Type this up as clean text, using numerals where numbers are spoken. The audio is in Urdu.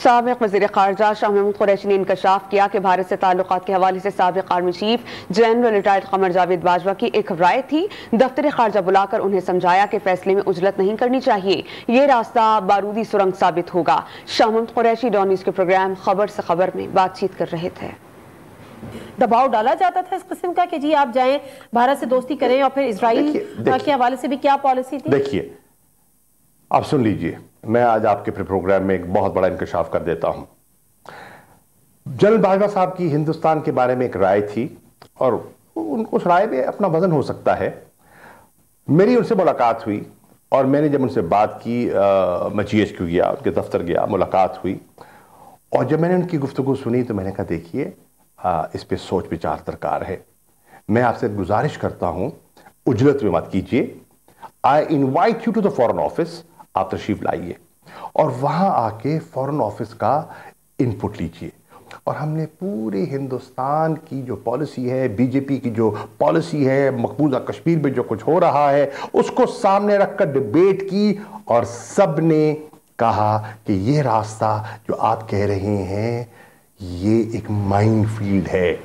سابق وزیر خارجہ شاہ محمود قریشی نے انکشاف کیا کہ بھارت سے تعلقات کے حوالے سے سابق army chief general retired Qamar Javed Bajwa کی ایک رائے تھی۔ دفتر خارجہ بلا کر انہیں سمجھایا کہ فیصلے میں عجلت نہیں کرنی چاہیے، یہ راستہ بارودی سرنگ ثابت ہوگا۔ شاہ محمود قریشی ڈان نیوز کے پروگرام خبر سے خبر میں بات چیت کر رہے تھے۔ دباؤ ڈالا جاتا تھا اس قسم کا کہ جی آپ جائیں بھارت سے دوستی کریں، اور پھر اسرائیل کے حوالے سے بھی کیا پالیسی تھی؟ دیکھیے آپ سن لیجئے، میں آج آپ کے پروگرام میں ایک بہت بڑا انکشاف کر دیتا ہوں۔ جنرل باجوہ صاحب کی ہندوستان کے بارے میں ایک رائے تھی، اور اس رائے میں اپنا وزن ہو سکتا ہے۔ میری ان سے ملاقات ہوئی، اور میں نے جب ان سے بات کی، میں جی ایچ کیو گیا، ان کے دفتر گیا، ملاقات ہوئی، اور جب میں نے ان کی گفتگو سنی تو میں نے کہا دیکھیے اس پہ سوچ بچار درکار ہے۔ میں آپ سے گزارش کرتا ہوں عجلت میں مت کیجئے۔ I invite you to the foreign office، آپ تشریف لائیے اور وہاں آ کے فورن آفس کا انپٹ لیجئے، اور ہم نے پورے ہندوستان کی جو پالیسی ہے، بی جے پی کی جو پالیسی ہے، مقبوضہ کشمیر میں جو کچھ ہو رہا ہے، اس کو سامنے رکھ کر ڈیبیٹ کی، اور سب نے کہا کہ یہ راستہ جو آپ کہہ رہے ہیں یہ ایک مائن فیلڈ ہے۔